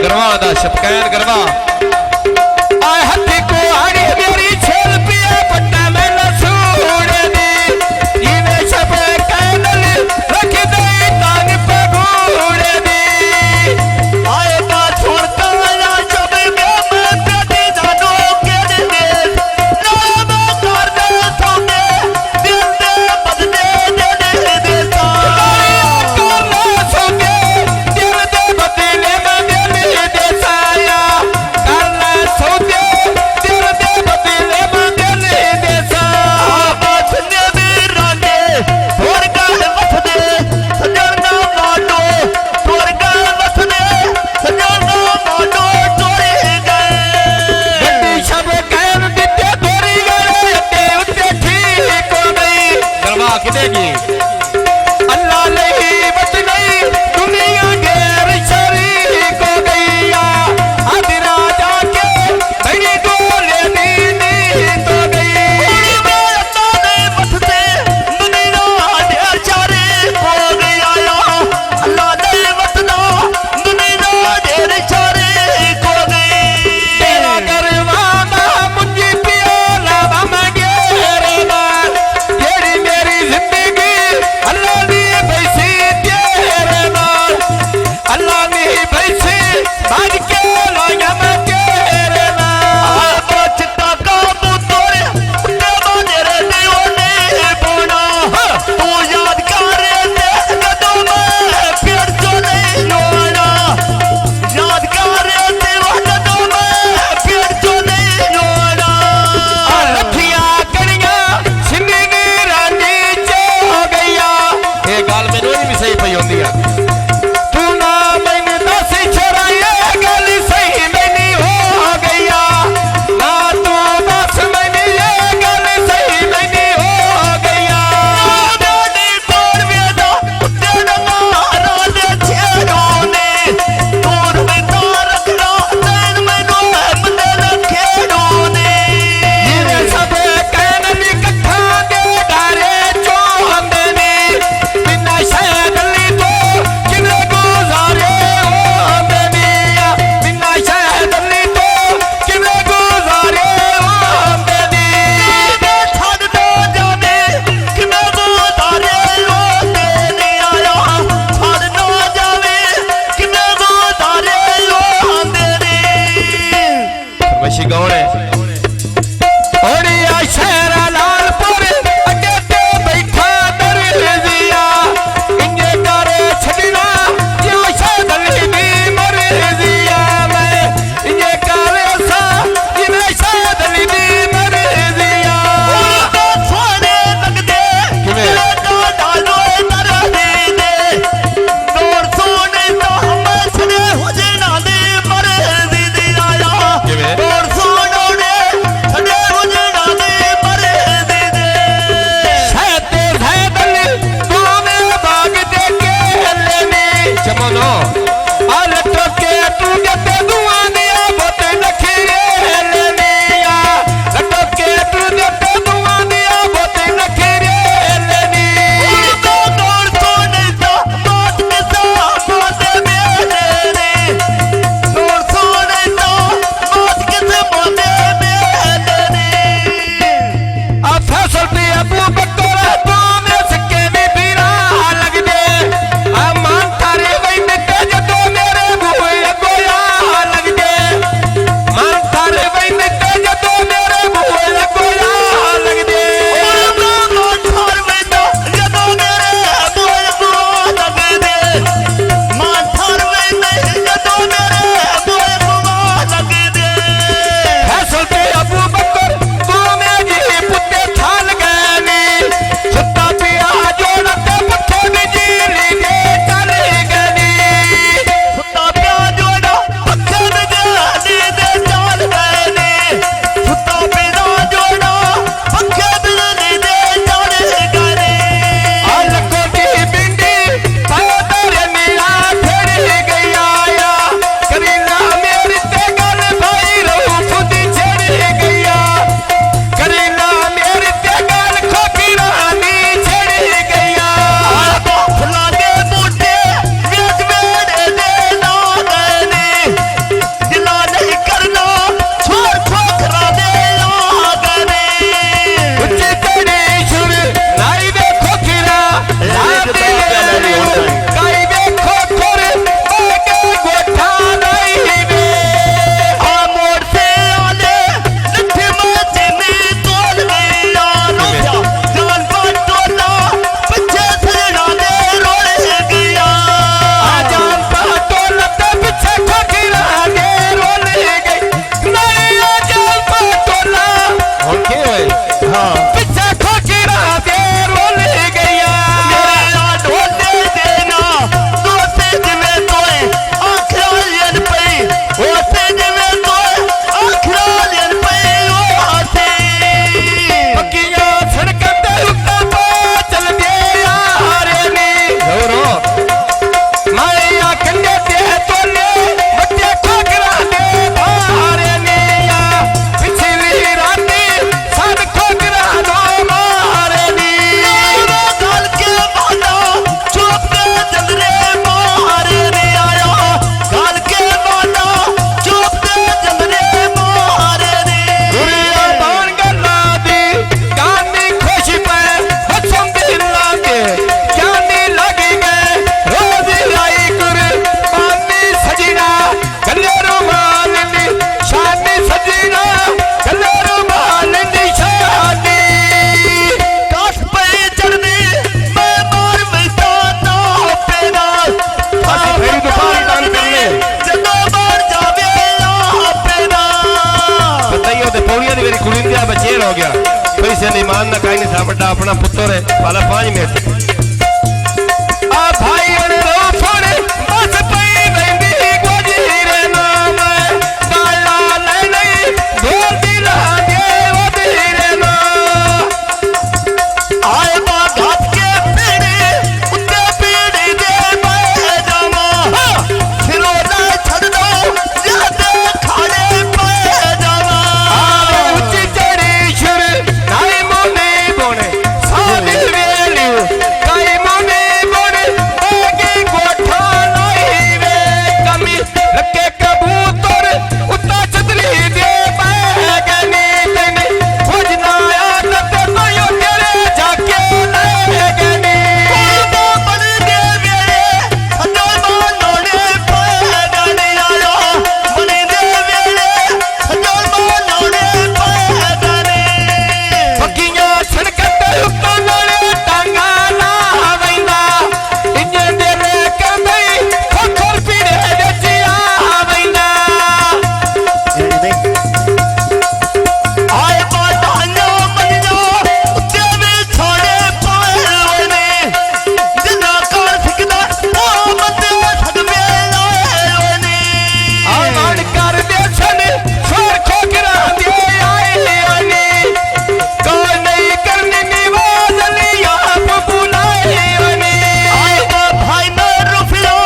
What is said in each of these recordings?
गरवा दा शतकैन गरवा आए हथी को आड़ी मेरी छेल पिया पट्टा में लसूड़े दी इने सब कैनल रख दे तान पे घूड़े दी आए बात छोड़ता या जब मैं प्रति जानो के दे नाम कर दे सोने दिल दे बदले दे देता करना सोगे दिल दे बदले में दिल देता या करना सोगे दिल दे बदले में दिल देता बात ने भी रांगे और गाल मत दे सजना मानो तोर गाल मत दे सजना मानो तोरे गए गड्डी सब कैन दिते तोरी गए अते उत्ते ठीक हो गई गरवा किदेगी अल्लाह नहीं बच गई दुनिया गैर शरीक हो गई या आदिरा जाके बड़ी गोले नींद तो गई मत दे दुनिया ढेर चारे हो गया अल्लाह दे मत दो दुनिया ढेर चारे हो गई तेरा करवाना मुझे पिया ना बम गेरे ना तेरी मेरी जिंदगी हो गया पैसे नहीं मानना कहीं नहीं था बड़ा अपना पुत्र है वाला 5 मिनट आ भाई रो फोड़े बस पई बंदी गोजीरे नाम गाला नहीं ढोल दिला दे वो धीरे ना आए बा घाट के पीड़े उत्ते पीड़े दे मैं जामा फिरो ना छड़ दो याद खाने पे जामा ऊंची चढ़ी शुर नाई मुने बोने सादी वेलियो काई मुने बोने आगे गोठा नहीं वे कमी रखे कबूतर उता छतरी दे बैगनी तेने खोजना आदत कोयो तेरे जाके लगनी कोदा बन दे वेले सजो मानोने पे जाने आया बन दे वेले सजो मानोने पे जाने पक्कियां सड़कत उता नाले टांगा ना वैंदा इंजे दे रे कंदई खोखर पीड़े बेचिया वैंदा आए बाटानो बनो उत्ते में छोड़े पाने जिना कर सकदा ओ बंदे सदमे लाने आमान कर दे सन छोर खोकरा दे आए आने कोई नहीं करनी निवाज लिया बुलाए आने आए बा भाई मैं रुफिया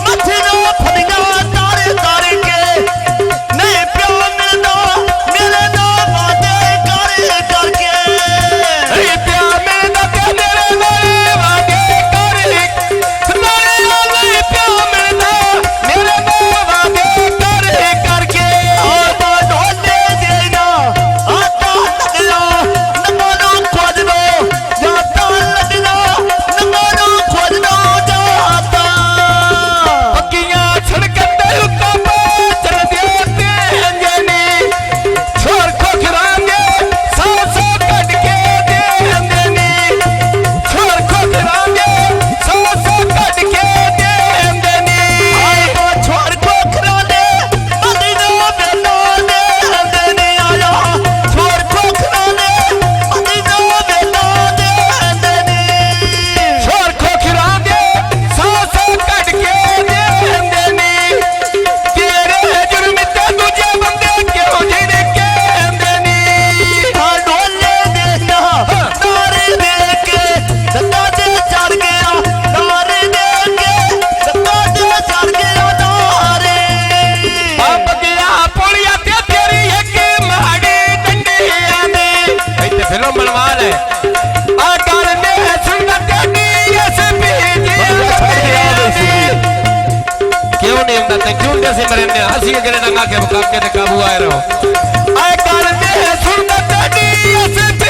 मथरो फदिया तारे तारे के नहीं प्यो मिलदा मेरे ना वादे करे करके अरे प्यार में न के मेरे वाले वागे कर नाले वाले प्यार में न मेरे वागे कर करके और बा ढोले देना आता लगला नमानो खोज दो जाता लगला नमानो खोज दो जाता पक्कियां छड़कत उता चल देते अंजनी छोर खोखरांगे सौ कट के दे अंजनी छोर खोखरांगे सौ कट के दे अंजनी आए बा छोड़ को खराने मदीना बेलो दे अंदने आया छोड़ को खराने मदीना बेलो दे अंदने छोर खोखरांगे सौ कट के दे अंजनी तेरे जुर्म ते तुझे बंदे क्यों झिड़के अंजनी ढोले देना नारे दे के सत्ता दे चढ़ गया नारे दे के सत्ता दे चढ़ गया नारे अब गया पुलिया ते तेरी एक माड़ी डंडिया ने इते फिल्म बनवा ले आ करने सुनत डीएसपी क्यों नहीं होता ते क्यों जैसे मरने हंसी के गले डंगा के काके ते काबू आए रहो आ करने सुनत डीएसपी